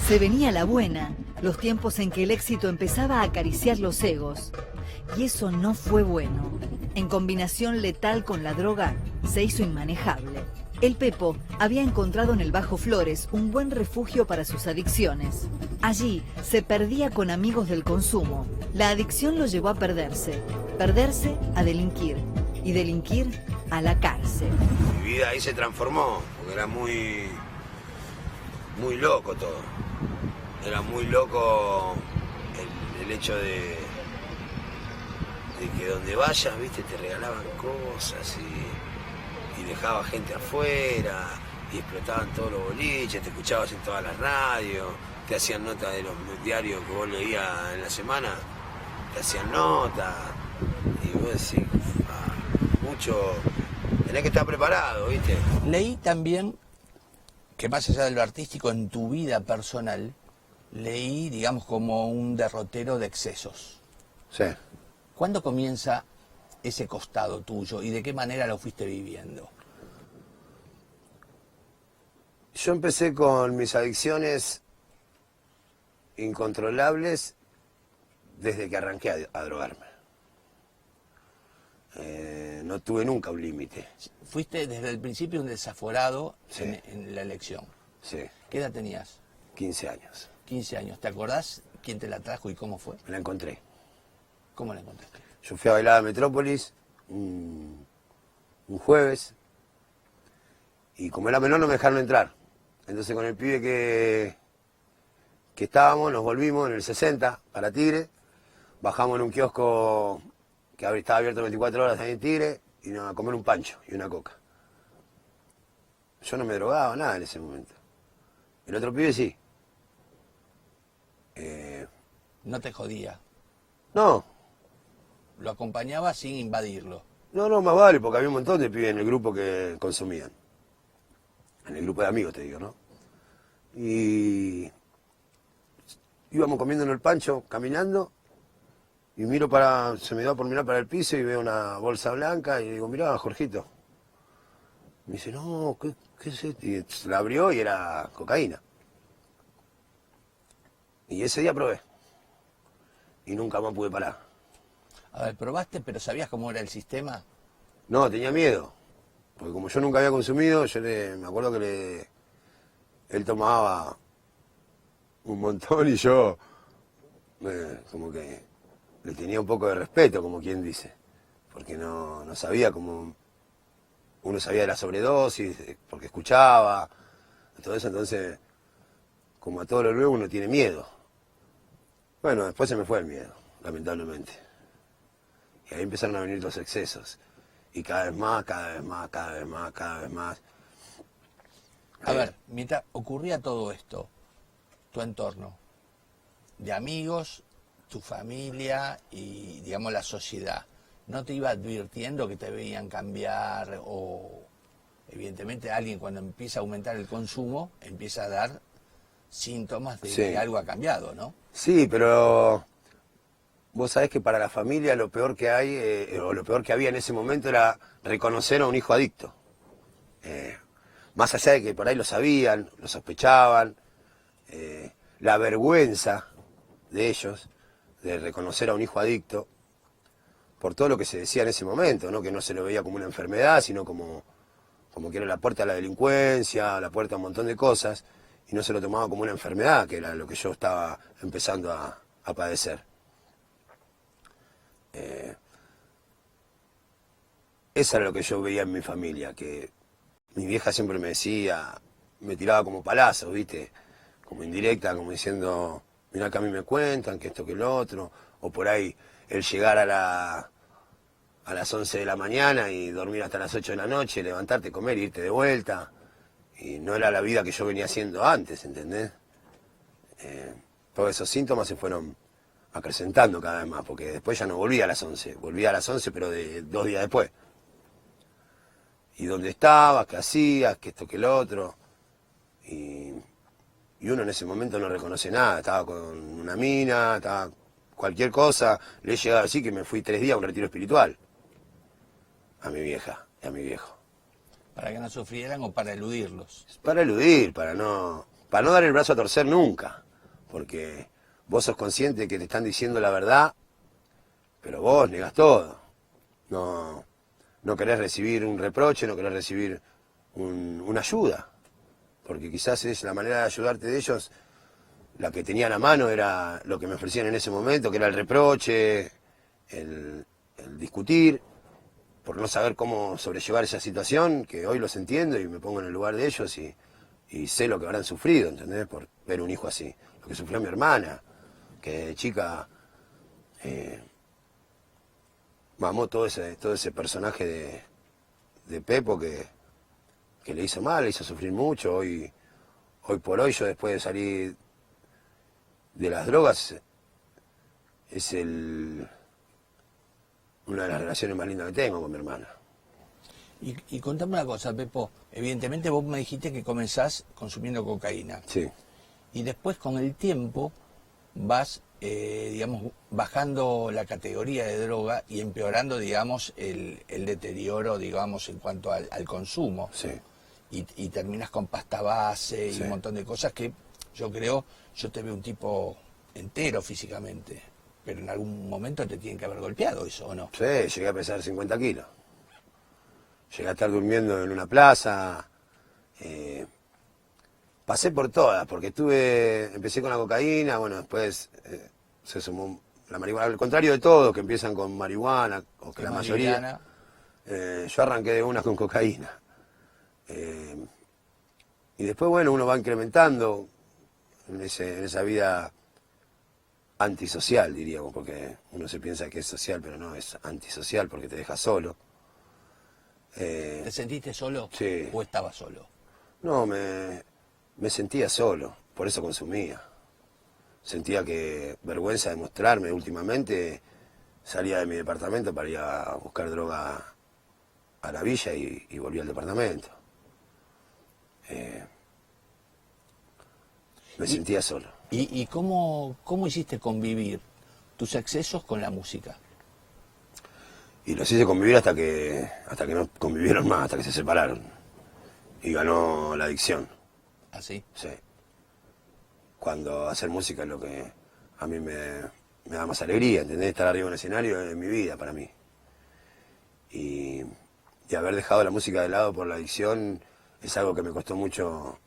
Se venía la buena, los tiempos en que el éxito empezaba a acariciar los egos. Y eso no fue bueno. En combinación letal con la droga, se hizo inmanejable. El Pepo había encontrado en el Bajo Flores un buen refugio para sus adicciones. Allí se perdía con amigos del consumo. La adicción lo llevó a perderse a delinquir, y delinquir a la cárcel. Mi vida ahí se transformó, porque era muy loco todo. Era muy loco el hecho de que donde vayas, viste, te regalaban cosas y dejaba gente afuera y explotaban todos los boliches, te escuchabas en todas las radios, te hacían notas de los diarios que vos leías en la semana, te hacían notas y vos decís, mucho, tenés que estar preparado, viste. Leí también que más allá de lo artístico, en tu vida personal, leí, digamos, como un derrotero de excesos. Sí. ¿Cuándo comienza ese costado tuyo y de qué manera lo fuiste viviendo? Yo empecé con mis adicciones incontrolables desde que arranqué a drogarme. No tuve nunca un límite. Fuiste desde el principio un desaforado Sí. en la elección. Sí, ¿Qué edad tenías? 15 años. 15 años. ¿Te acordás quién te la trajo y cómo fue? Me la encontré. ¿Cómo la encontraste? Yo fui a bailar a Metrópolis un jueves y como era menor no me dejaron entrar. Entonces con el pibe que estábamos, nos volvimos en el 60 para Tigre, bajamos en un kiosco que estaba abierto 24 horas ahí en Tigre y nos a comer un pancho y una coca. Yo no me drogaba nada en ese momento. El otro pibe sí. No te jodía. No, Lo acompañaba sin invadirlo. no, más vale, porque había un montón de pibes en el grupo que consumían. En el grupo de amigos, te digo, ¿no? Y íbamos comiéndonos el pancho, caminando, y se me da por mirar para el piso y veo una bolsa blanca y digo, mirá, Jorgito. Me dice, no, ¿qué es esto? Y se la abrió y era cocaína. Y ese día probé. Y nunca más pude parar. A ver, probaste, pero ¿sabías cómo era el sistema? No, tenía miedo. Porque como yo nunca había consumido, me acuerdo que él tomaba un montón y yo como que le tenía un poco de respeto, como quien dice. Porque no sabía cómo... Uno sabía de la sobredosis, porque escuchaba, todo eso, entonces, como a todo lo nuevo uno tiene miedo. Bueno, después se me fue el miedo, lamentablemente. Y ahí empezaron a venir los excesos. Y cada vez más. A ver, mientras ocurría todo esto, tu entorno, de amigos, tu familia y, digamos, la sociedad, ¿no te iba advirtiendo que te veían cambiar o, evidentemente, alguien cuando empieza a aumentar el consumo, empieza a dar síntomas de Sí. que algo ha cambiado, ¿no? Sí, pero vos sabés que para la familia lo peor que hay, o lo peor que había en ese momento era reconocer a un hijo adicto. Más allá de que por ahí lo sabían, lo sospechaban, la vergüenza de ellos de reconocer a un hijo adicto, por todo lo que se decía en ese momento, ¿no? Que no se lo veía como una enfermedad, sino como que era la puerta a la delincuencia, la puerta a un montón de cosas, y no se lo tomaba como una enfermedad, que era lo que yo estaba empezando a padecer. Eso era lo que yo veía en mi familia, que mi vieja siempre me decía, me tiraba como palazos, ¿viste? Como indirecta, como diciendo, mirá que a mí me cuentan, que esto, que lo otro, o por ahí el llegar a las 11 de la mañana y dormir hasta las 8 de la noche, levantarte, comer y irte de vuelta. Y no era la vida que yo venía haciendo antes, ¿entendés? Todos esos síntomas se fueron acrecentando cada vez más, porque después ya no volvía a las 11, volvía a las 11 pero de 2 días después. Y dónde estabas, qué hacías, que esto, que lo otro. Y uno en ese momento no reconoce nada, estaba con una mina, estaba cualquier cosa. Le he llegado a decir que me fui 3 días a un retiro espiritual. A mi vieja y a mi viejo. Para que no sufrieran o para eludirlos. Para eludir, para para no dar el brazo a torcer nunca, porque vos sos consciente que te están diciendo la verdad, pero vos negás todo. No querés recibir un reproche, no querés recibir una ayuda, porque quizás es la manera de ayudarte de ellos, la que tenían a mano era lo que me ofrecían en ese momento, que era el reproche, el discutir, por no saber cómo sobrellevar esa situación, que hoy los entiendo y me pongo en el lugar de ellos y sé lo que habrán sufrido, ¿entendés? Por ver un hijo así. Lo que sufrió mi hermana, que de chica mamó todo ese personaje de Pepo que le hizo mal, le hizo sufrir mucho. Hoy por hoy, yo después de salir de las drogas, es una de las relaciones más lindas que tengo con mi hermana. Y contame una cosa, Pepo. Evidentemente vos me dijiste que comenzás consumiendo cocaína. Sí. Y después con el tiempo vas, digamos, bajando la categoría de droga y empeorando, digamos, el deterioro, digamos, en cuanto al consumo. Sí. Y terminas con pasta base y Sí. un montón de cosas que yo te veo un tipo entero físicamente, pero en algún momento te tienen que haber golpeado eso, ¿o no? Sí, llegué a pesar 50 kilos. Llegué a estar durmiendo en una plaza. Pasé por todas, porque empecé con la cocaína, bueno, después se sumó la marihuana. Al contrario de todos, que empiezan con marihuana, o que la mayoría. Yo arranqué de una con cocaína. Y después, bueno, uno va incrementando en esa vida antisocial, diríamos, porque uno se piensa que es social, pero no, es antisocial porque te deja solo. ¿Te sentiste solo? Sí. ¿O estabas solo? No, me sentía solo, por eso consumía. Sentía que vergüenza de mostrarme. Últimamente salía de mi departamento para ir a buscar droga a la villa y volví al departamento. Me sentía solo. ¿Y cómo hiciste convivir tus excesos con la música? Y los hice convivir hasta que no convivieron más, hasta que se separaron. Y ganó la adicción. ¿Así? Sí. Cuando hacer música es lo que a mí me da más alegría, ¿entendés? Estar arriba en un escenario es mi vida para mí. Y haber dejado la música de lado por la adicción es algo que me costó mucho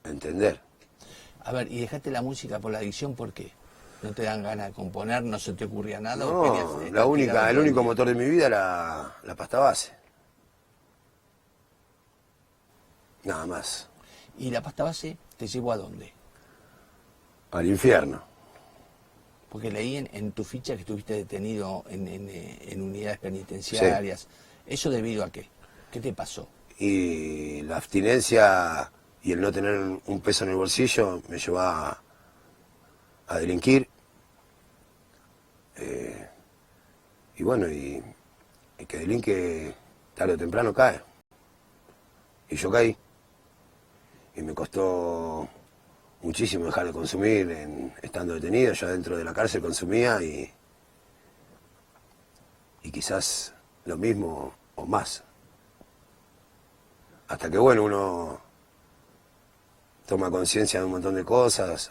entender. A ver, ¿y dejaste la música por la adicción por qué? ¿No te dan ganas de componer? ¿No se te ocurría nada? ¿O querías No, estar tirado el todo el único día? motor de mi vida era la pasta base. Nada más. ¿Y la pasta base te llevó a dónde? Al infierno. Porque leí en tu ficha que estuviste detenido en unidades penitenciarias. Sí. ¿Eso debido a qué? ¿Qué te pasó? Y la abstinencia y el no tener un peso en el bolsillo me llevó a delinquir. Y bueno, y el que delinque tarde o temprano cae. Y yo caí. Y me costó muchísimo dejar de consumir estando detenido. Yo dentro de la cárcel consumía y quizás lo mismo o más. Hasta que, bueno, uno toma conciencia de un montón de cosas,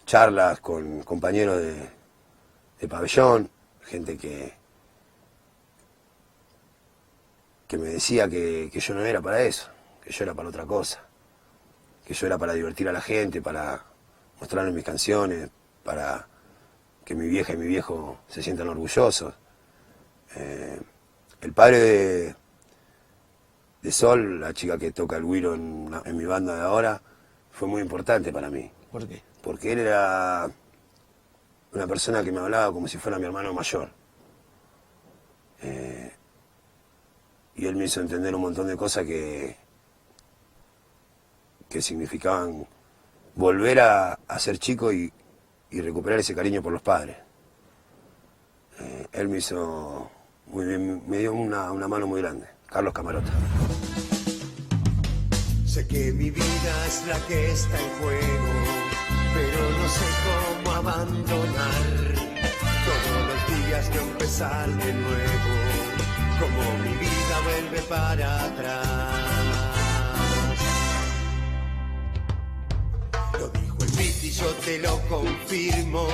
charlas con compañeros de pabellón, gente que me decía que yo no era para eso, que yo era para otra cosa, que yo era para divertir a la gente, para mostrarles mis canciones, para que mi vieja y mi viejo se sientan orgullosos. El padre de Sol, la chica que toca el güiro en mi banda de ahora, fue muy importante para mí. ¿Por qué? Porque él era una persona que me hablaba como si fuera mi hermano mayor. Y él me hizo entender un montón de cosas que significaban volver a ser chico y recuperar ese cariño por los padres. Él me hizo muy bien, me dio una mano muy grande. Carlos Camarota. Sé que mi vida es la que está en juego, pero no sé cómo abandonar. Todos los días quiero empezar de nuevo, como mi vida vuelve para atrás. Lo dijo el Piti, yo te lo confirmo.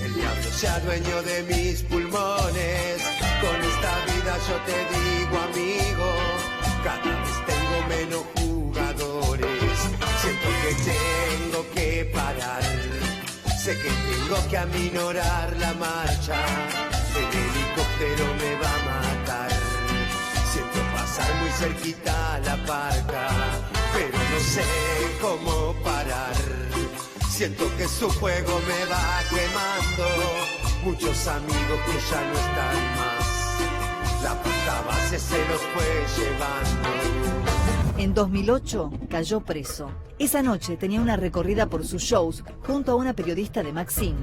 El diablo sea dueño de mis pulmones. Con esta vida yo te digo, amigo, cada vez tengo menos jugadores. Siento que tengo que parar. Sé que tengo que aminorar la marcha. El helicóptero me va a matar. Siento pasar muy cerquita la parca, pero no sé cómo parar. Siento que su fuego me va quemando. Muchos amigos que ya no están más. La puta base se los fue llevando. En 2008 cayó preso. Esa noche tenía una recorrida por sus shows junto a una periodista de Maxim,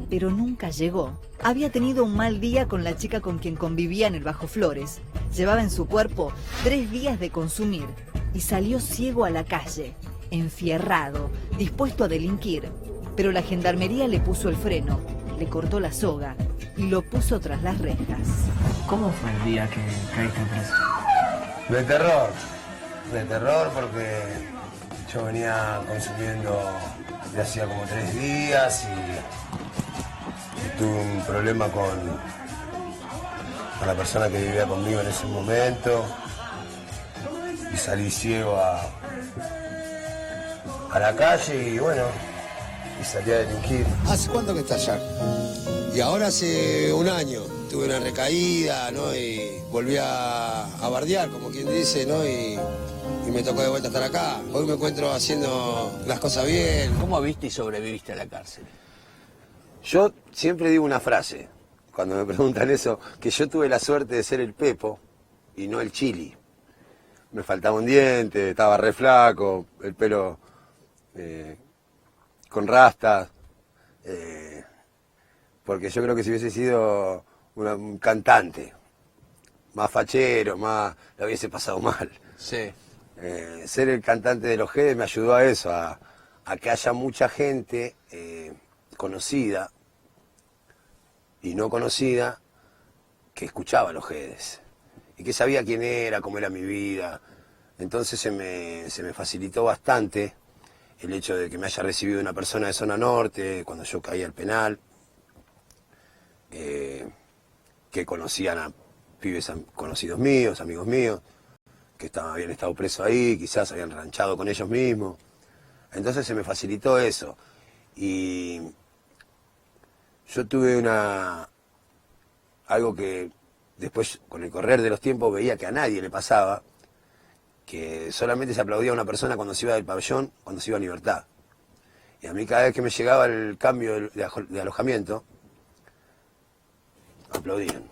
pero nunca llegó. Había tenido un mal día con la chica con quien convivía en el Bajo Flores. Llevaba en su cuerpo 3 días de consumir y salió ciego a la calle, enfierrado, dispuesto a delinquir. Pero la gendarmería le puso el freno, le cortó la soga y lo puso tras las rejas. ¿Cómo fue el día que caíste preso? De terror porque yo venía consumiendo de hacía como 3 días y tuve un problema con la persona que vivía conmigo en ese momento y salí ciego a la calle y bueno, y salí a delinquir. ¿Hace cuánto que estás allá? Y ahora hace un año tuve una recaída, ¿no? Y volví a bardear, como quien dice, ¿no? Y me tocó de vuelta estar acá. Hoy me encuentro haciendo las cosas bien. ¿Cómo viste y sobreviviste a la cárcel? Yo siempre digo una frase, cuando me preguntan eso, que yo tuve la suerte de ser el Pepo y no el Chili. Me faltaba un diente, estaba re flaco, el pelo con rastas, porque yo creo que si hubiese sido un cantante, más fachero, más lo hubiese pasado mal. Sí. Ser el cantante de los Jedes me ayudó a eso, a que haya mucha gente conocida y no conocida que escuchaba los Jedes y que sabía quién era, cómo era mi vida. Entonces se me facilitó bastante el hecho de que me haya recibido una persona de zona norte cuando yo caí al penal, que conocían a pibes conocidos míos, amigos míos, que habían estado presos ahí, quizás habían ranchado con ellos mismos. Entonces se me facilitó eso. Y yo tuve algo que después, con el correr de los tiempos, veía que a nadie le pasaba, que solamente se aplaudía a una persona cuando se iba del pabellón, cuando se iba a libertad. Y a mí cada vez que me llegaba el cambio de alojamiento, aplaudían.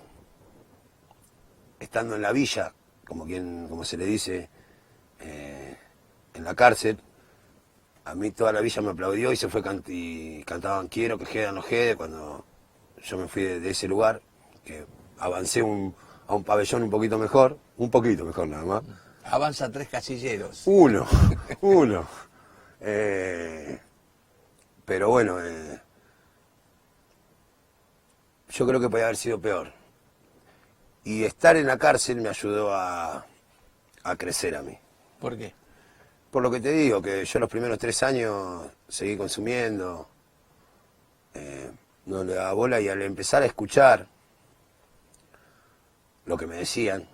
Estando en la villa, como se le dice, en la cárcel, a mí toda la villa me aplaudió y se fue y cantaban "Quiero que quedan los Jedes" cuando yo me fui de ese lugar, que avancé a un pabellón un poquito mejor nada más. Avanza 3 casilleros. Uno. Pero bueno, yo creo que podía haber sido peor. Y estar en la cárcel me ayudó a crecer a mí. ¿Por qué? Por lo que te digo, que yo los primeros 3 años seguí consumiendo, no le daba bola, y al empezar a escuchar lo que me decían,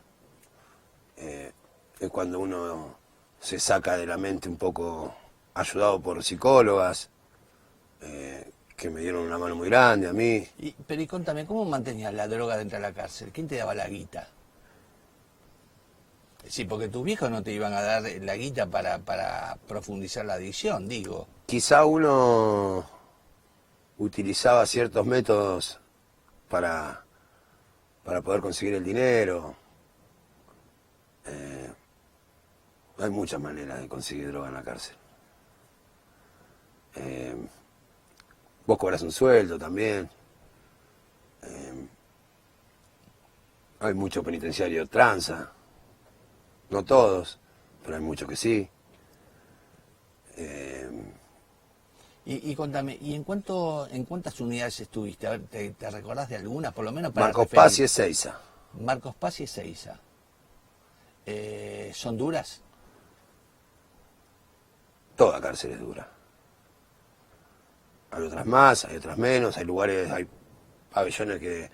es cuando uno se saca de la mente un poco, ayudado por psicólogas, que me dieron una mano muy grande a mí. Pero contame, ¿cómo mantenías la droga dentro de la cárcel? ¿Quién te daba la guita? Sí, porque tus viejos no te iban a dar la guita para profundizar la adicción, digo. Quizá uno utilizaba ciertos métodos para poder conseguir el dinero. Hay muchas maneras de conseguir droga en la cárcel. Vos cobras un sueldo también. Hay mucho penitenciario tranza. No todos, pero hay muchos que sí. Y contame, ¿y en cuántas unidades estuviste? A ver, ¿te recordás de algunas, por lo menos para Marcos referir? Paz y Ezeiza. Marcos Paz y Ezeiza. ¿Son duras? Toda cárcel es dura. Hay otras más, hay otras menos, hay lugares, hay pabellones que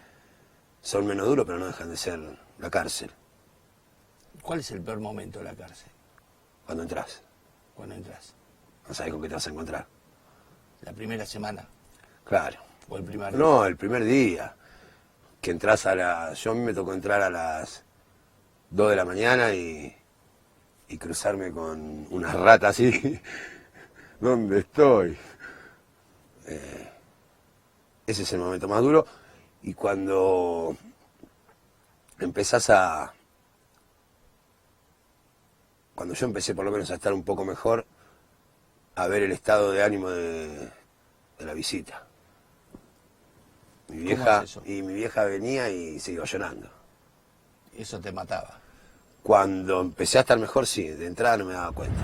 son menos duros, pero no dejan de ser la cárcel. ¿Cuál es el peor momento de la cárcel? Cuando entras, Cuando entras. no sabes con qué te vas a encontrar. La primera semana Claro. o el primer día. No, el primer día. Que entras yo a mí me tocó entrar a las 2 de la mañana y cruzarme con unas ratas así. ¿Dónde estoy? Ese es el momento más duro. Y cuando empezás cuando yo empecé por lo menos a estar un poco mejor, a ver el estado de ánimo de la visita. Mi vieja, es eso? y mi vieja venía y se iba llorando. Eso te mataba. Cuando empecé a estar mejor, sí, de entrada no me daba cuenta.